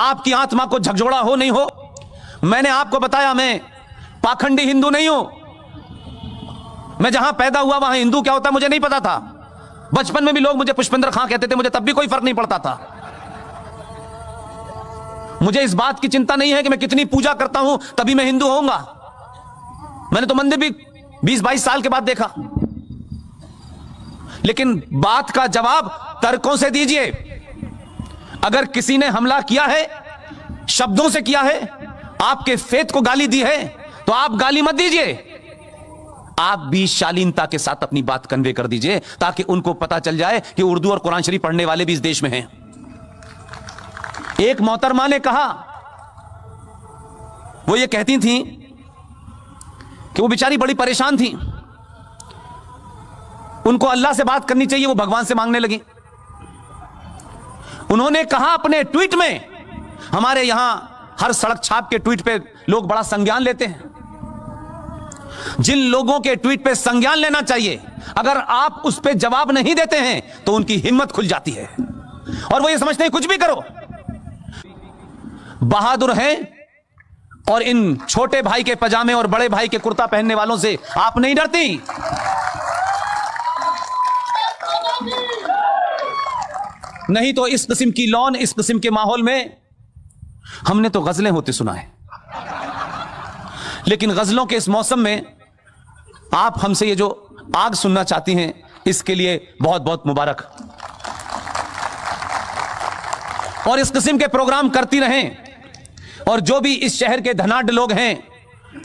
आपकी आत्मा को झकझोरा हो नहीं हो। मैंने आपको बताया मैं पाखंडी हिंदू नहीं हूं। मैं जहां पैदा हुआ वहां हिंदू क्या होता है मुझे नहीं पता था। बचपन में भी लोग मुझे पुष्पेंद्र खां कहते थे, मुझे तब भी कोई फर्क नहीं पड़ता था। मुझे इस बात की चिंता नहीं है कि मैं कितनी पूजा करता हूं तभी मैं हिंदू होऊंगा। मैंने तो मंदिर भी 20-22 साल के बाद देखा। लेकिन बात का जवाब तर्कों से दीजिए। अगर किसी ने हमला किया है, शब्दों से किया है, आपके फेथ को गाली दी है, तो आप गाली मत दीजिए। आप भी शालीनता के साथ अपनी बात कन्वे कर दीजिए ताकि उनको पता चल जाए कि उर्दू और कुरान शरीफ पढ़ने वाले भी इस देश में हैं। एक मोहतरमा ने कहा, वो ये कहती थी कि वो बेचारी बड़ी परेशान थी, उनको अल्लाह से बात करनी चाहिए, वो भगवान से मांगने लगी। उन्होंने कहा अपने ट्वीट में, हमारे यहां हर सड़क छाप के ट्वीट पे लोग बड़ा संज्ञान लेते हैं। जिन लोगों के ट्वीट पे संज्ञान लेना चाहिए, अगर आप उस पे जवाब नहीं देते हैं तो उनकी हिम्मत खुल जाती है और वो ये समझते हैं कुछ भी करो। बहादुर हैं और इन छोटे भाई के पजामे और बड़े भाई के कुर्ता पहनने वालों से आप नहीं डरती। नहीं तो इस किस्म की लॉन, इस किस्म के माहौल में हमने तो गजलें होते सुना है, लेकिन गजलों के इस मौसम में आप हमसे ये जो आग सुनना चाहती हैं, इसके लिए बहुत बहुत मुबारक। और इस किस्म के प्रोग्राम करती रहें। और जो भी इस शहर के धनाढ्य लोग हैं,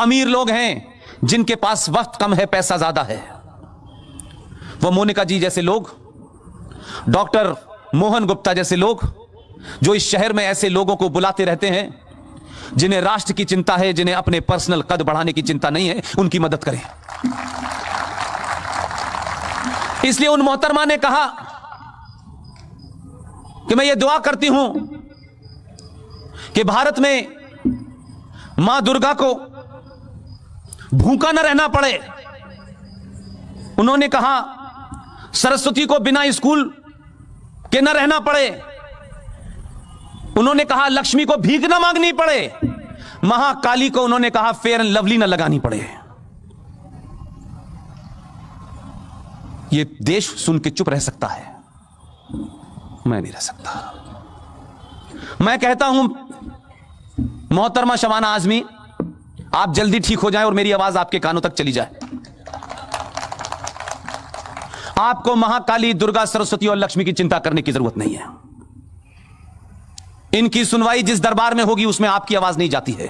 अमीर लोग हैं, जिनके पास वक्त कम है, पैसा ज्यादा है, वो मोनिका जी जैसे लोग, डॉक्टर मोहन गुप्ता जैसे लोग, जो इस शहर में ऐसे लोगों को बुलाते रहते हैं जिन्हें राष्ट्र की चिंता है, जिन्हें अपने पर्सनल कद बढ़ाने की चिंता नहीं है, उनकी मदद करें। इसलिए उन मोहतरमा ने कहा कि मैं ये दुआ करती हूं कि भारत में मां दुर्गा को भूखा न रहना पड़े। उन्होंने कहा सरस्वती को बिना स्कूल के न रहना पड़े। उन्होंने कहा लक्ष्मी को भीख न मांगनी पड़े। महाकाली को उन्होंने कहा फेयर एंड लवली न लगानी पड़े। ये देश सुन के चुप रह सकता है, मैं नहीं रह सकता। मैं कहता हूं मोहतरमा शबाना आजमी, आप जल्दी ठीक हो जाएं और मेरी आवाज आपके कानों तक चली जाए। आपको महाकाली, दुर्गा, सरस्वती और लक्ष्मी की चिंता करने की जरूरत नहीं है। इनकी सुनवाई जिस दरबार में होगी उसमें आपकी आवाज नहीं जाती है।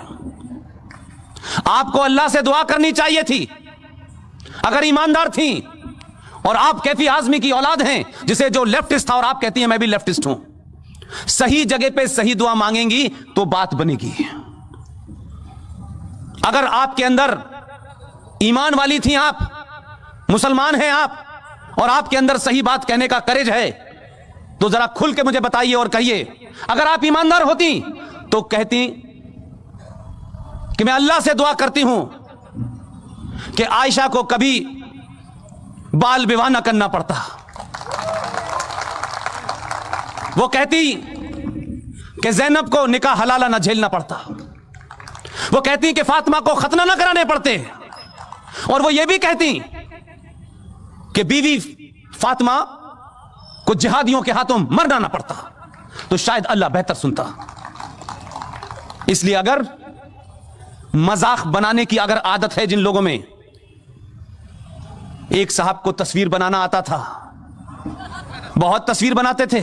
आपको अल्लाह से दुआ करनी चाहिए थी। अगर ईमानदार थी और आप कैफी आजमी की औलाद हैं, जिसे जो लेफ्टिस्ट था और आप कहती हैं मैं भी लेफ्टिस्ट हूं, सही जगह पे सही दुआ मांगेंगी तो बात बनेगी। अगर आपके अंदर ईमान वाली थी, आप मुसलमान हैं आप, और आपके अंदर सही बात कहने का करेज है, तो जरा खुल के मुझे बताइए और कहिए। अगर आप ईमानदार होती तो कहती कि मैं अल्लाह से दुआ करती हूं कि आयशा को कभी बाल विवाह न करना पड़ता। वो कहती कि ज़ैनब को निकाह हलाला न झेलना पड़ता। वो कहती कि फातिमा को खतना न कराने पड़ते। और वो ये भी कहती कि बीवी फातिमा को जिहादियों के हाथों मरना ना पड़ता। तो शायद अल्लाह बेहतर सुनता। इसलिए अगर मजाक बनाने की अगर आदत है जिन लोगों में, एक साहब को तस्वीर बनाना आता था, बहुत तस्वीर बनाते थे,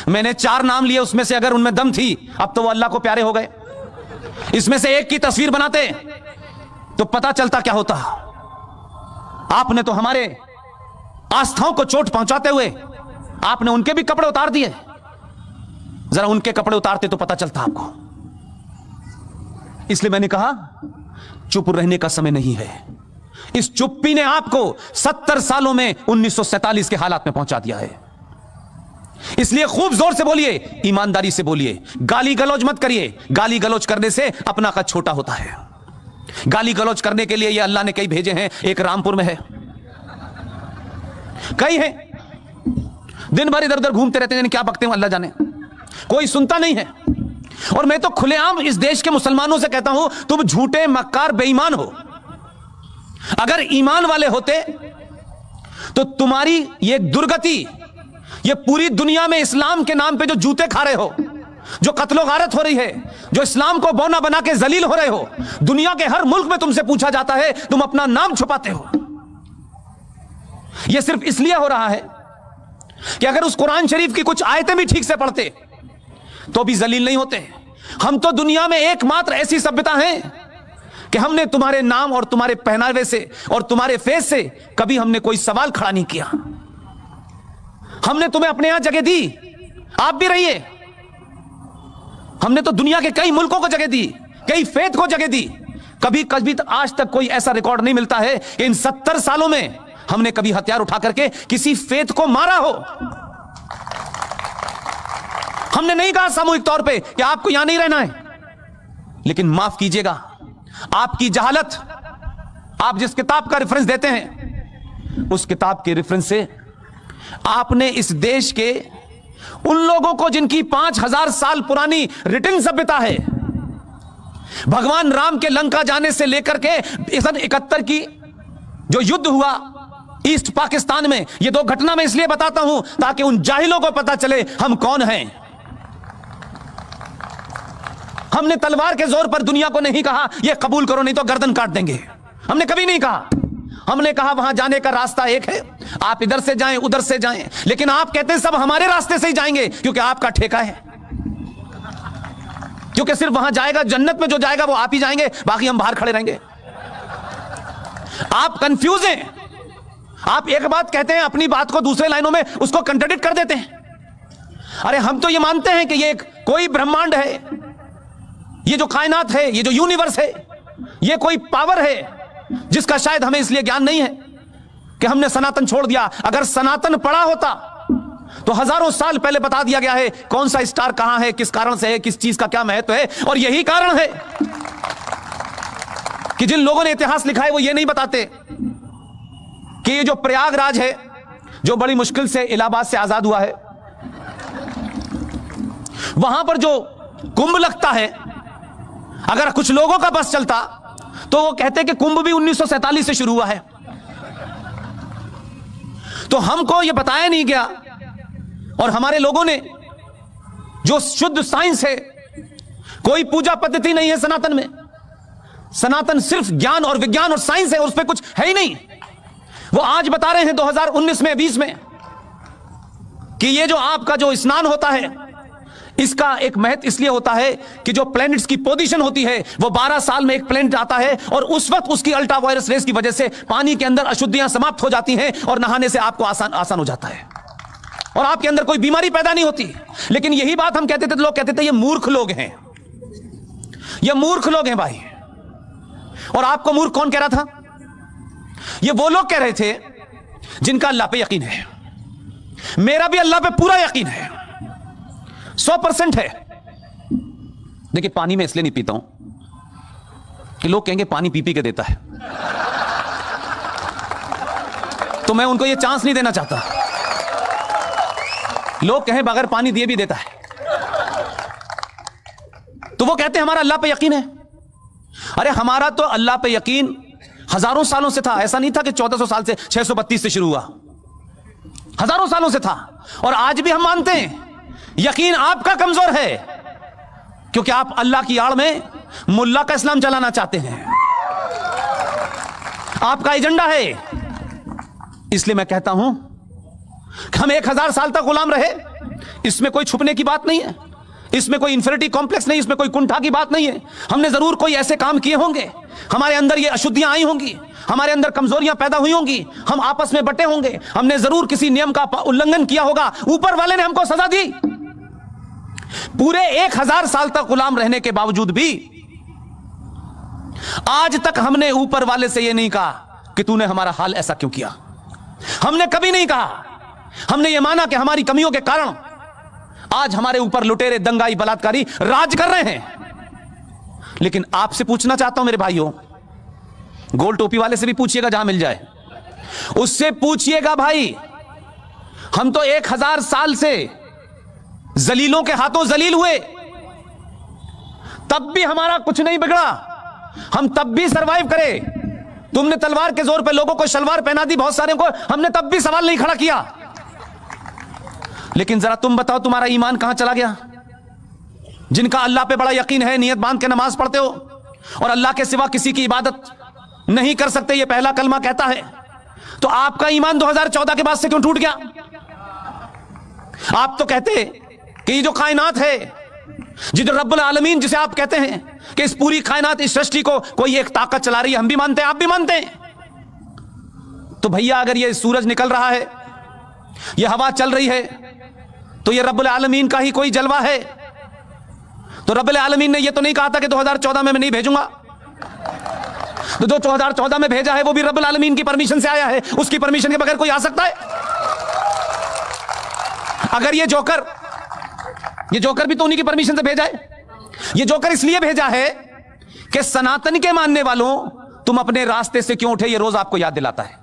मैंने 4 नाम लिए, उसमें से अगर उनमें दम थी, अब तो वो अल्लाह को प्यारे हो गए। इसमें से एक की तस्वीर बनाते तो पता चलता क्या होता। आपने तो हमारे आस्थाओं को चोट पहुंचाते हुए आपने उनके भी कपड़े उतार दिए। जरा उनके कपड़े उतारते तो पता चलता आपको। इसलिए मैंने कहा चुप रहने का समय नहीं है। इस चुप्पी ने आपको 70 सालों में 1947 के हालात में पहुंचा दिया है। इसलिए खूब जोर से बोलिए, ईमानदारी से बोलिए, गाली गलौज मत करिए। गाली गलौज करने से अपना कद छोटा होता है। गाली गलौज करने के लिए ये अल्लाह ने कई भेजे हैं। एक रामपुर में है, कई हैं, दिन भर इधर उधर घूमते रहते हैं, क्या बकते हैं अल्लाह जाने, कोई सुनता नहीं है। और मैं तो खुलेआम इस देश के मुसलमानों से कहता हूं, तुम झूठे, मक्कार, बेईमान हो। अगर ईमान वाले होते तो तुम्हारी ये दुर्गति, ये पूरी दुनिया में इस्लाम के नाम पे जो जूते खा रहे हो, जो कत्लो गारत हो रही है, जो इस्लाम को बौना बना के जलील हो रहे हो, दुनिया के हर मुल्क में तुमसे पूछा जाता है, तुम अपना नाम छुपाते हो। यह सिर्फ इसलिए हो रहा है कि अगर उस कुरान शरीफ की कुछ आयतें भी ठीक से पढ़ते तो भी जलील नहीं होते। हम तो दुनिया में एकमात्र ऐसी सभ्यता है कि हमने तुम्हारे नाम और तुम्हारे पहनावे से और तुम्हारे फेस से कभी हमने कोई सवाल खड़ा नहीं किया। हमने तुम्हें अपने यहां जगह दी, आप भी रहिए। हमने तो दुनिया के कई मुल्कों को जगह दी, कई फेथ को जगह दी। कभी कभी आज तक कोई ऐसा रिकॉर्ड नहीं मिलता है कि इन 70 सालों में हमने कभी हथियार उठा करके किसी फेथ को मारा हो। हमने नहीं कहा सामूहिक तौर पे कि आपको यहां नहीं रहना है, लेकिन माफ कीजिएगा, आपकी जहालत, आप जिस किताब का रेफरेंस देते हैं उस किताब के रेफरेंस से आपने इस देश के उन लोगों को जिनकी 5000 साल पुरानी रिटन सभ्यता है, भगवान राम के लंका जाने से लेकर के सन 71 की जो युद्ध हुआ ईस्ट पाकिस्तान में, ये 2 घटना मैं इसलिए बताता हूं ताकि उन जाहिलों को पता चले हम कौन हैं। हमने तलवार के जोर पर दुनिया को नहीं कहा ये कबूल करो नहीं तो गर्दन काट देंगे, हमने कभी नहीं कहा। हमने कहा वहां जाने का रास्ता एक है, आप इधर से जाएं उधर से जाएं, लेकिन आप कहते हैं सब हमारे रास्ते से ही जाएंगे क्योंकि आपका ठेका है, क्योंकि सिर्फ वहां जाएगा, जन्नत में जो जाएगा वो आप ही जाएंगे, बाकी हम बाहर खड़े रहेंगे। आप कंफ्यूज हैं, आप एक बात कहते हैं, अपनी बात को दूसरे लाइनों में उसको कंट्राडिक्ट कर देते हैं। अरे हम तो ये मानते हैं कि ये कोई ब्रह्मांड है, ये जो कायनात है, ये जो यूनिवर्स है, ये कोई पावर है जिसका शायद हमें इसलिए ज्ञान नहीं है कि हमने सनातन छोड़ दिया। अगर सनातन पड़ा होता तो हजारों साल पहले बता दिया गया है कौन सा स्टार कहां है, किस कारण से है, किस चीज का क्या महत्व है। और यही कारण है कि जिन लोगों ने इतिहास लिखा है वो ये नहीं बताते कि ये जो प्रयागराज है, जो बड़ी मुश्किल से इलाहाबाद से आजाद हुआ है, वहां पर जो कुंभ लगता है, अगर कुछ लोगों का बस चलता तो वो कहते कि कुंभ भी 1947 से शुरू हुआ है। तो हमको ये बताया नहीं गया और हमारे लोगों ने जो शुद्ध साइंस है, कोई पूजा पद्धति नहीं है सनातन में, सनातन सिर्फ ज्ञान और विज्ञान और साइंस है और उस पर कुछ है ही नहीं। वो आज बता रहे हैं 2019 में 20 में कि ये जो आपका जो स्नान होता है इसका एक महत्व इसलिए होता है कि जो प्लैनेट्स की पोजीशन होती है वो 12 साल में एक प्लैनेट आता है और उस वक्त उसकी अल्ट्रा वायरस रेस की वजह से पानी के अंदर अशुद्धियां समाप्त हो जाती हैं और नहाने से आपको आसान हो जाता है और आपके अंदर कोई बीमारी पैदा नहीं होती। लेकिन यही बात हम कहते थे, लोग कहते थे ये मूर्ख लोग हैं, ये मूर्ख लोग हैं भाई। और आपको मूर्ख कौन कह रहा था? ये वो लोग कह रहे थे जिनका अल्लाह पे यकीन है। मेरा भी अल्लाह पे पूरा यकीन है, 100% है। देखिए पानी में इसलिए नहीं पीता हूं कि लोग कहेंगे पानी पी पी के देता है, तो मैं उनको ये चांस नहीं देना चाहता। लोग कहें बगैर पानी दिए भी देता है, तो वो कहते हैं हमारा अल्लाह पे यकीन है। अरे हमारा तो अल्लाह पे यकीन हजारों सालों से था, ऐसा नहीं था कि 1400 साल से 632 से शुरू हुआ, हजारों सालों से था। और आज भी हम मानते हैं यकीन आपका कमजोर है क्योंकि आप अल्लाह की आड़ में मुल्ला का इस्लाम चलाना चाहते हैं, आपका एजेंडा है। इसलिए मैं कहता हूं कि हम 1000 साल तक गुलाम रहे, इसमें कोई छुपने की बात नहीं है, इसमें कोई इंफिनिटी कॉम्प्लेक्स नहीं, इसमें कोई कुंठा की बात नहीं है। हमने जरूर कोई ऐसे काम किए होंगे, हमारे अंदर ये अशुद्धियां आई होंगी, हमारे अंदर कमजोरियां पैदा हुई होंगी, हम आपस में बटे होंगे, हमने जरूर किसी नियम का उल्लंघन किया होगा, ऊपर वाले ने हमको सजा दी। पूरे 1000 साल तक गुलाम रहने के बावजूद भी आज तक हमने ऊपर वाले से यह नहीं कहा कि तूने हमारा हाल ऐसा क्यों किया। हमने कभी नहीं कहा, हमने यह माना कि हमारी कमियों के कारण आज हमारे ऊपर लुटेरे, दंगाई, बलात्कारी राज कर रहे हैं। लेकिन आपसे पूछना चाहता हूं मेरे भाइयों, गोल टोपी वाले से भी पूछिएगा जहां मिल जाए, उससे पूछिएगा भाई, हम तो 1000 साल से जलीलों के हाथों जलील हुए, तब भी हमारा कुछ नहीं बिगड़ा, हम तब भी सरवाइव करे। तुमने तलवार के जोर पे लोगों को शलवार पहना दी, बहुत सारे को, हमने तब भी सवाल नहीं खड़ा किया। लेकिन जरा तुम बताओ तुम्हारा ईमान कहां चला गया? जिनका अल्लाह पे बड़ा यकीन है, नियत बांध के नमाज पढ़ते हो और अल्लाह के सिवा किसी की इबादत नहीं कर सकते, ये पहला कलमा कहता है, तो आपका ईमान 2014 के बाद से क्यों टूट गया? आप तो कहते कि ये जो कायनात है, ये जो रब्बुल आलमीन जिसे आप कहते हैं कि इस पूरी कायनात, इस सृष्टि को कोई एक ताकत चला रही है, हम भी मानते हैं, आप भी मानते हैं। तो भैया अगर ये सूरज निकल रहा है, ये हवा चल रही है, तो ये रब्बुल आलमीन का ही कोई जलवा है। तो रब्बुल आलमीन ने ये तो नहीं कहा था कि 2014 में मैं नहीं भेजूंगा। तो जो 2014 में भेजा है वो भी रब्बुल आलमीन की परमिशन से आया है, उसकी परमिशन के बगैर कोई आ सकता है? अगर ये जोकर भी तो उन्हीं की परमिशन से भेजा है। ये जोकर इसलिए भेजा है कि सनातन के मानने वालों, तुम अपने रास्ते से क्यों उठे, ये रोज आपको याद दिलाता है,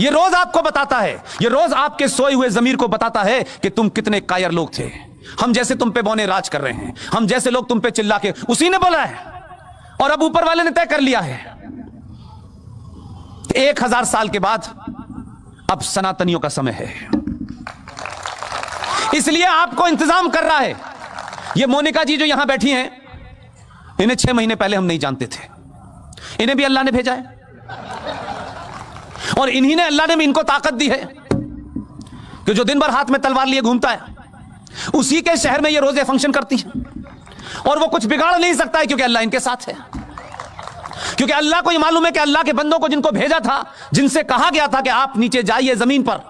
ये रोज आपको बताता है, ये रोज आपके सोए हुए जमीर को बताता है कि तुम कितने कायर लोग थे। हम जैसे तुम पे बौने राज कर रहे हैं, हम जैसे लोग तुम पे चिल्ला के, उसी ने बोला है और अब ऊपर वाले ने तय कर लिया है। 1000 साल के बाद अब सनातनियों का समय है, इसलिए आपको इंतजाम कर रहा है। ये मोनिका जी जो यहां बैठी हैं, इन्हें 6 महीने पहले हम नहीं जानते थे, इन्हें भी अल्लाह ने भेजा है और इन्हीं ने, अल्लाह ने भी इनको ताकत दी है कि जो दिन भर हाथ में तलवार लिए घूमता है, उसी के शहर में ये रोजे फंक्शन करती है और वो कुछ बिगाड़ नहीं सकता है, क्योंकि अल्लाह इनके साथ है। क्योंकि अल्लाह को ये मालूम है कि अल्लाह के बंदों को जिनको भेजा था, जिनसे कहा गया था कि आप नीचे जाइए जमीन पर,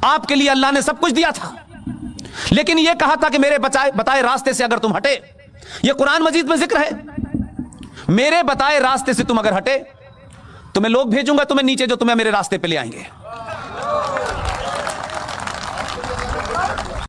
आपके लिए अल्लाह ने सब कुछ दिया था, लेकिन यह कहा था कि मेरे बताए रास्ते से अगर तुम हटे, यह कुरान मजीद में जिक्र है, मेरे बताए रास्ते से तुम अगर हटे तो मैं लोग भेजूंगा तुम्हें नीचे, जो तुम्हें मेरे रास्ते पे ले आएंगे।